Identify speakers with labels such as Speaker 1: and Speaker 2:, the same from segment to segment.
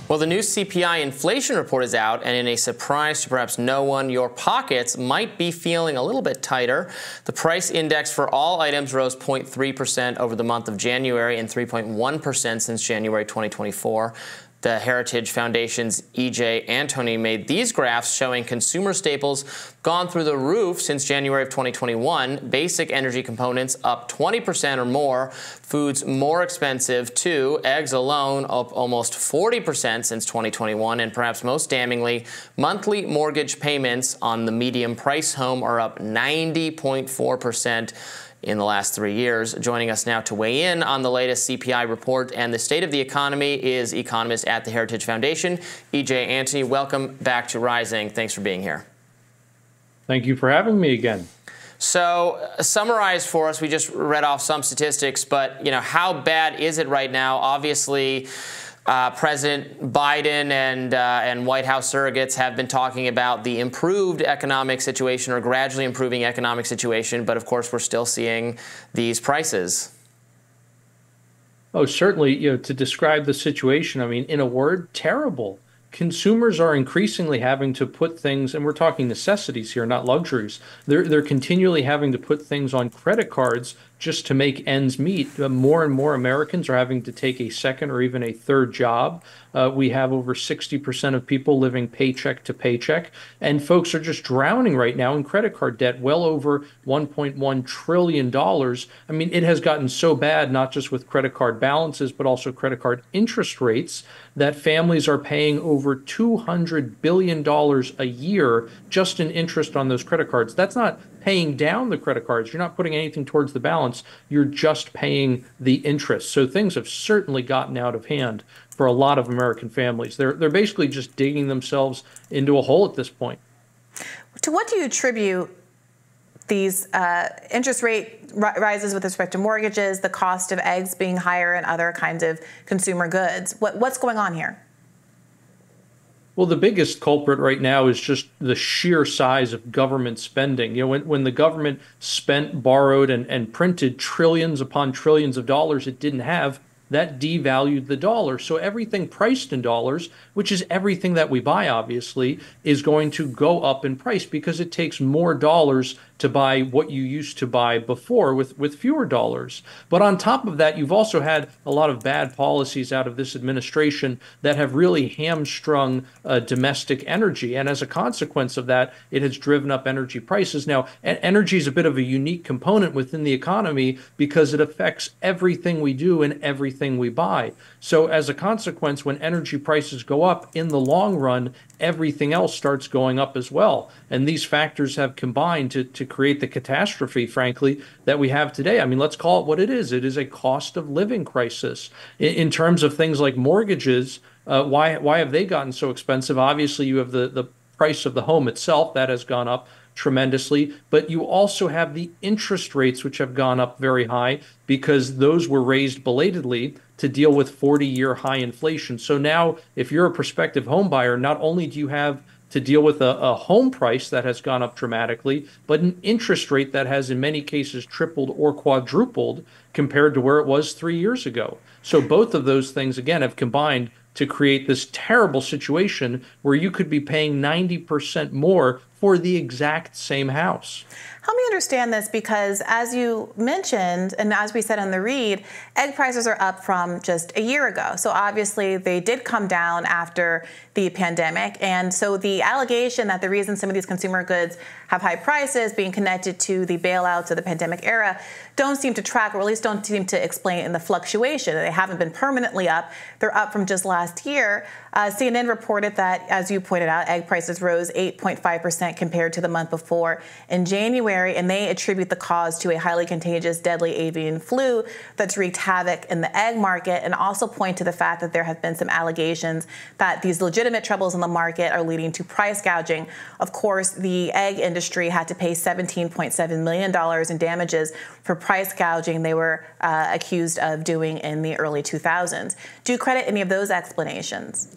Speaker 1: Well, the new CPI inflation report is out, and in a surprise to perhaps no one, your pockets might be feeling a little bit tighter. The price index for all items rose 0.3% over the month of January and 3.1% since January 2024. The Heritage Foundation's EJ Antoni made these graphs showing consumer staples gone through the roof since January of 2021. Basic energy components up 20% or more. Foods more expensive too. Eggs alone up almost 40% since 2021. And perhaps most damningly, monthly mortgage payments on the medium price home are up 90.4% in the last 3 years. Joining us now to weigh in on the latest CPI report and the state of the economy is economist at the Heritage Foundation, EJ Antoni. Welcome back to Rising. Thanks for being here.
Speaker 2: Thank you for having me again.
Speaker 1: So summarize for us, we just read off some statistics, but how bad is it right now? Obviously, President Biden and White House surrogates have been talking about the improved economic situation or gradually improving economic situation. But of course, we're still seeing these prices.
Speaker 2: Oh, certainly. To describe the situation, I mean, in a word, terrible. Consumers are increasingly having to put things, and we're talking necessities here, not luxuries. They're continually having to put things on credit cards just to make ends meet. More and more Americans are having to take a second or even a third job. We have over 60% of people living paycheck to paycheck, and folks are just drowning right now in credit card debt, well over $1.1 trillion. I mean, it has gotten so bad, not just with credit card balances, but also credit card interest rates, that families are paying over $200 billion a year just in interest on those credit cards. That's not paying down the credit cards. You're not putting anything towards the balance. You're just paying the interest. So things have certainly gotten out of hand for a lot of American families. They're basically just digging themselves into a hole at this point.
Speaker 3: To what do you attribute these interest rate rises with respect to mortgages, the cost of eggs being higher, and other kinds of consumer goods? What's going on here?
Speaker 2: Well, the biggest culprit right now is just the sheer size of government spending. When the government spent, borrowed, and printed trillions upon trillions of dollars it didn't have, that devalued the dollar. So everything priced in dollars, which is everything that we buy, obviously, is going to go up in price because it takes more dollars to buy what you used to buy before with fewer dollars. But on top of that, you've also had a lot of bad policies out of this administration that have really hamstrung domestic energy. And as a consequence of that, it has driven up energy prices. Now, energy is a bit of a unique component within the economy because it affects everything we do and everything we buy. So as a consequence, when energy prices go up, in the long run, everything else starts going up as well. And these factors have combined to create the catastrophe, frankly, that we have today. I mean, let's call it what it is. It is a cost of living crisis. In terms of things like mortgages, why have they gotten so expensive? Obviously, you have the price of the home itself that has gone up tremendously, but you also have the interest rates, which have gone up very high because those were raised belatedly to deal with 40-year high inflation. So now, if you're a prospective home buyer, not only do you have to deal with a home price that has gone up dramatically, but an interest rate that has in many cases tripled or quadrupled compared to where it was 3 years ago. So both of those things, again, have combined to create this terrible situation where you could be paying 90% more for the exact same house.
Speaker 3: Help me understand this, because as you mentioned, and as we said on the read, egg prices are up from just a year ago. So obviously they did come down after the pandemic. And so the allegation that the reason some of these consumer goods have high prices being connected to the bailouts of the pandemic era don't seem to track, or at least don't seem to explain in the fluctuation. They haven't been permanently up. They're up from just last year. CNN reported that, as you pointed out, egg prices rose 8.5% compared to the month before in January, and they attribute the cause to a highly contagious, deadly avian flu that's wreaked havoc in the egg market, and also point to the fact that there have been some allegations that these legitimate troubles in the market are leading to price gouging. Of course, the egg industry had to pay $17.7 million in damages for price gouging they were accused of doing in the early 2000s. Do you credit any of those explanations?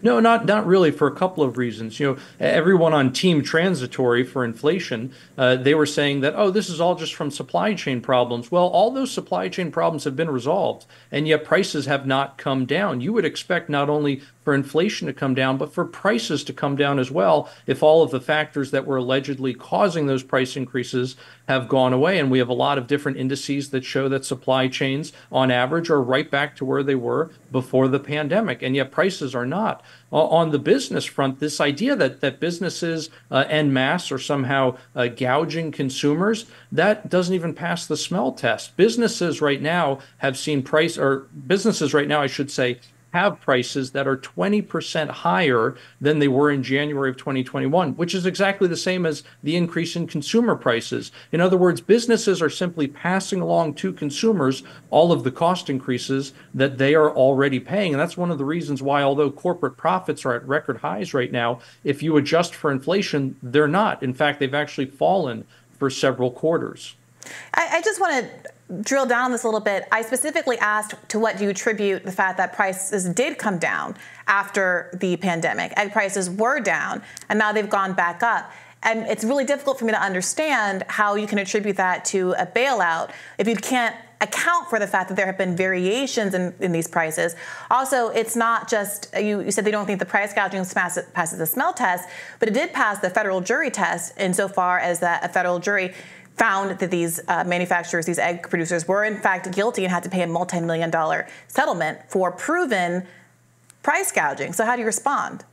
Speaker 2: No, not really, for a couple of reasons. Everyone on team transitory for inflation, they were saying that, oh, this is all just from supply chain problems. Well, all those supply chain problems have been resolved, and yet prices have not come down. You would expect not only for inflation to come down, but for prices to come down as well if all of the factors that were allegedly causing those price increases have gone away. And we have a lot of different indices that show that supply chains on average are right back to where they were before the pandemic, and yet prices are not. On the business front, this idea that businesses en masse are somehow gouging consumers, that doesn't even pass the smell test. Businesses right now have seen businesses right now, I should say, have prices that are 20% higher than they were in January of 2021, which is exactly the same as the increase in consumer prices. In other words, businesses are simply passing along to consumers all of the cost increases that they are already paying. And that's one of the reasons why, although corporate profits are at record highs right now, if you adjust for inflation, they're not. In fact, they've actually fallen for several quarters.
Speaker 3: I just want to drill down on this a little bit. I specifically asked, to what do you attribute the fact that prices did come down after the pandemic? Egg prices were down, and now they've gone back up. And it's really difficult for me to understand how you can attribute that to a bailout if you can't account for the fact that there have been variations in these prices. Also, it's not just, you said they don't think the price gouging passes the smell test, but it did pass the federal jury test insofar as that a federal jury found that these manufacturers, these egg producers, were in fact guilty and had to pay a multi-million-dollar settlement for proven price gouging. So how do you respond?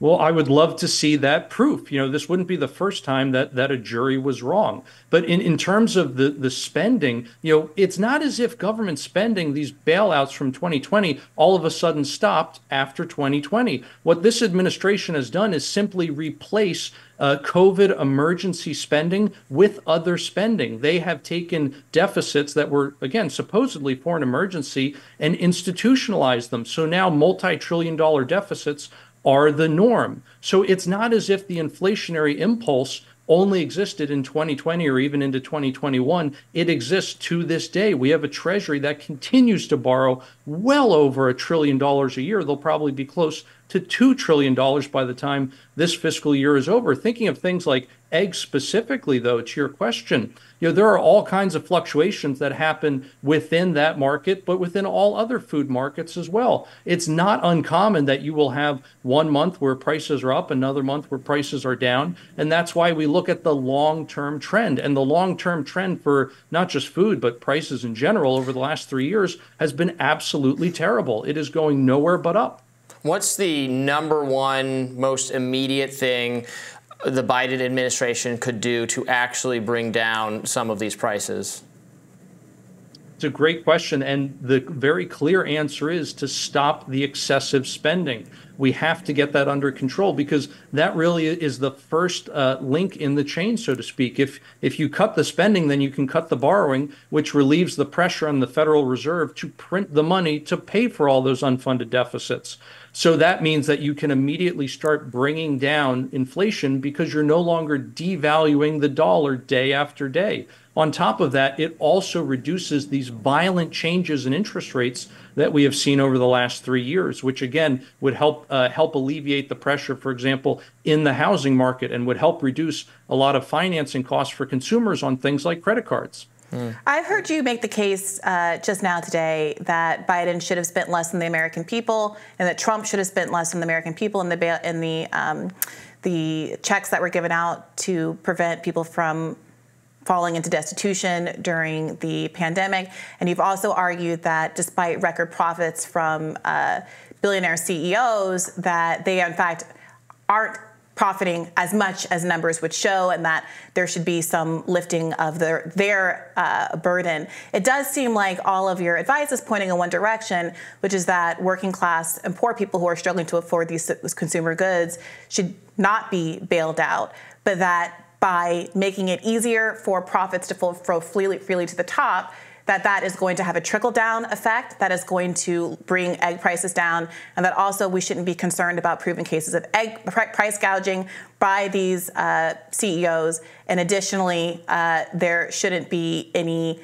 Speaker 2: Well, I would love to see that proof. This wouldn't be the first time that a jury was wrong. But in terms of the spending, it's not as if government spending, these bailouts from 2020, all of a sudden stopped after 2020. What this administration has done is simply replace COVID emergency spending with other spending. They have taken deficits that were, again, supposedly for an emergency and institutionalized them. So now multi-trillion-dollar deficits are the norm. So it's not as if the inflationary impulse only existed in 2020 or even into 2021. It exists to this day. We have a treasury that continues to borrow well over $1 trillion a year. They'll probably be close to $2 trillion by the time this fiscal year is over. Thinking of things like eggs specifically, though, to your question, there are all kinds of fluctuations that happen within that market, but within all other food markets as well. It's not uncommon that you will have one month where prices are up, another month where prices are down. And that's why we look at the long-term trend. And the long-term trend for not just food, but prices in general over the last 3 years has been absolutely terrible. It is going nowhere but up.
Speaker 1: What's the number one most immediate thing the Biden administration could do to actually bring down some of these prices?
Speaker 2: It's a great question, and the very clear answer is to stop the excessive spending. We have to get that under control because that really is the first link in the chain, so to speak. If you cut the spending, then you can cut the borrowing, which relieves the pressure on the Federal Reserve to print the money to pay for all those unfunded deficits. So that means that you can immediately start bringing down inflation because you're no longer devaluing the dollar day after day. On top of that, it also reduces these violent changes in interest rates that we have seen over the last 3 years, which again would help alleviate the pressure, for example, in the housing market, and would help reduce a lot of financing costs for consumers on things like credit cards.
Speaker 3: I've heard you make the case just now today that Biden should have spent less than the American people, and that Trump should have spent less than the American people in the checks that were given out to prevent people from falling into destitution during the pandemic. And you've also argued that despite record profits from billionaire CEOs, that they in fact aren't profiting as much as numbers would show, and that there should be some lifting of their burden. It does seem like all of your advice is pointing in one direction, which is that working class and poor people who are struggling to afford these consumer goods should not be bailed out, but that by making it easier for profits to flow freely to the top, that is going to have a trickle-down effect, that is going to bring egg prices down, and that also we shouldn't be concerned about proven cases of egg price gouging by these CEOs. And additionally, there shouldn't be any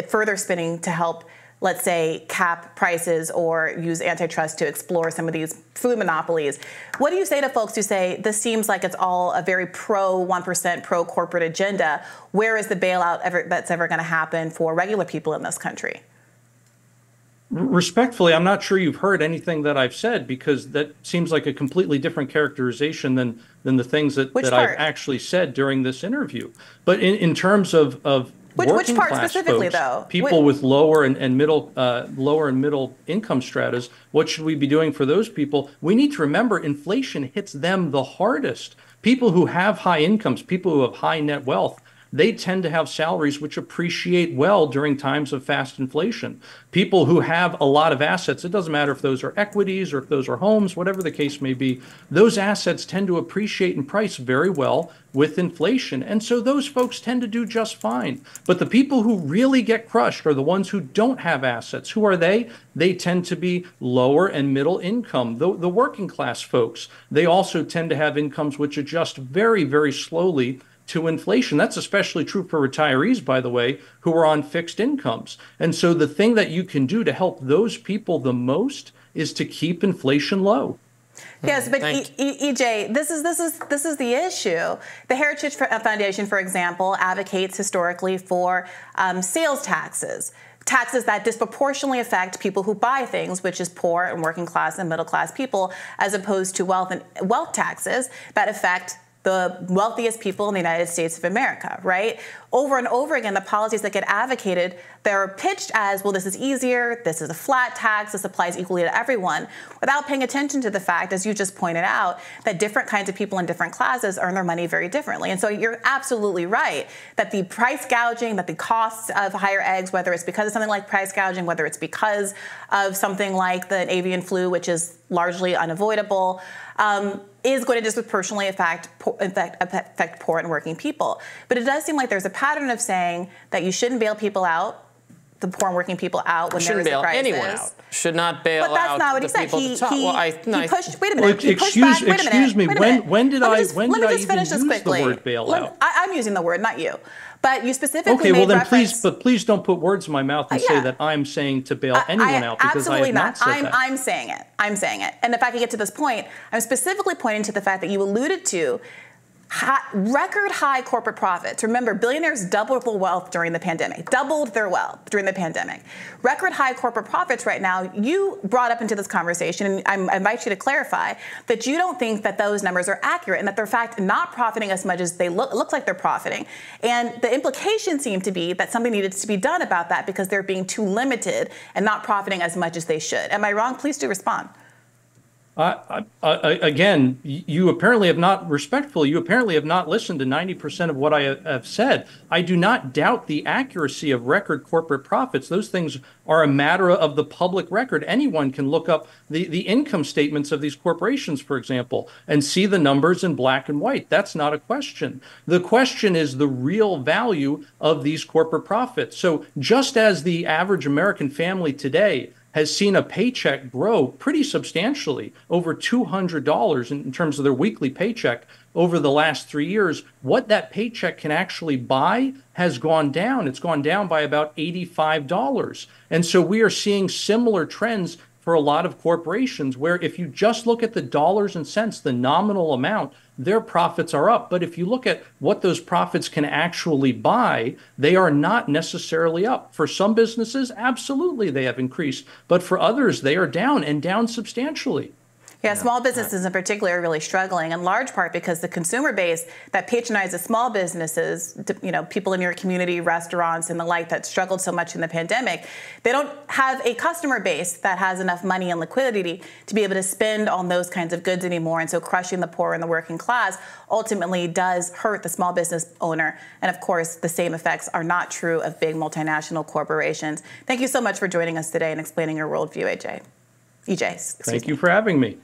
Speaker 3: further spending to help let's say, cap prices or use antitrust to explore some of these food monopolies. What do you say to folks who say this seems like it's all a very pro 1%, pro corporate agenda? Where is the bailout that's ever going to happen for regular people in this country?
Speaker 2: Respectfully, I'm not sure you've heard anything that I've said, because that seems like a completely different characterization than the things that I've actually said during this interview. But in terms of
Speaker 3: which part
Speaker 2: class
Speaker 3: specifically,
Speaker 2: folks,
Speaker 3: though?
Speaker 2: people with lower and middle income stratas, what should we be doing for those people? We need to remember inflation hits them the hardest. People who have high incomes, people who have high net wealth, they tend to have salaries which appreciate well during times of fast inflation. People who have a lot of assets, it doesn't matter if those are equities or if those are homes, whatever the case may be, those assets tend to appreciate in price very well with inflation. And so those folks tend to do just fine. But the people who really get crushed are the ones who don't have assets. Who are they? They tend to be lower and middle income. The working class folks, they also tend to have incomes which adjust very, very slowly to inflation. That's especially true for retirees, by the way, who are on fixed incomes. And so the thing that you can do to help those people the most is to keep inflation low.
Speaker 3: Yes, but EJ, this is the issue. The Heritage Foundation, for example, advocates historically for sales taxes. Taxes that disproportionately affect people who buy things, which is poor and working class and middle class people, as opposed to wealth taxes that affect the wealthiest people in the United States of America, right? Over and over again, the policies that get advocated, they're pitched as, well, this is easier, this is a flat tax, this applies equally to everyone, without paying attention to the fact, as you just pointed out, that different kinds of people in different classes earn their money very differently. And so you're absolutely right that the price gouging, that the costs of higher eggs, whether it's because of something like price gouging, whether it's because of something like the avian flu, which is largely unavoidable, is going to disproportionately affect poor and working people. But it does seem like there's a pattern of saying that you shouldn't bail people out, the poor and working people out when there is a crisis.
Speaker 1: Shouldn't bail anyone out. Should not bail out.
Speaker 3: But that's not what he said.
Speaker 1: He
Speaker 3: pushed. Wait a minute.
Speaker 2: Excuse me. When did I even use the word bailout?
Speaker 3: I'm using the word, not you. But you specifically
Speaker 2: okay, well
Speaker 3: made
Speaker 2: then
Speaker 3: reference.
Speaker 2: please don't put words in my mouth and say that I'm saying to bail anyone out, because I have not said that.
Speaker 3: I'm saying it. I'm saying it. And if I could get to this point, I'm specifically pointing to the fact that you alluded to record high corporate profits. Remember, billionaires doubled their wealth during the pandemic. Record high corporate profits right now. You brought up into this conversation, and I invite you to clarify that you don't think that those numbers are accurate and that they're in fact not profiting as much as they look like they're profiting. And the implication seemed to be that something needed to be done about that because they're being too limited and not profiting as much as they should. Am I wrong? Please do respond.
Speaker 2: Again, you apparently have not listened to 90% of what I have said. I do not doubt the accuracy of record corporate profits. Those things are a matter of the public record. Anyone can look up the income statements of these corporations, for example, and see the numbers in black and white. That's not a question. The question is the real value of these corporate profits. So just as the average American family today has seen a paycheck grow pretty substantially, over $200 in terms of their weekly paycheck over the last 3 years, what that paycheck can actually buy has gone down. It's gone down by about $85. And so we are seeing similar trends for a lot of corporations where if you just look at the dollars and cents, the nominal amount, their profits are up. But if you look at what those profits can actually buy, they are not necessarily up. For some businesses, absolutely they have increased. But for others, they are down, and down substantially.
Speaker 3: Yeah, small businesses in particular are really struggling, in large part because the consumer base that patronizes small businesses, people in your community, restaurants and the like that struggled so much in the pandemic, they don't have a customer base that has enough money and liquidity to be able to spend on those kinds of goods anymore. And so crushing the poor and the working class ultimately does hurt the small business owner. And of course, the same effects are not true of big multinational corporations. Thank you so much for joining us today and explaining your worldview, EJ.
Speaker 2: Thank you for having me.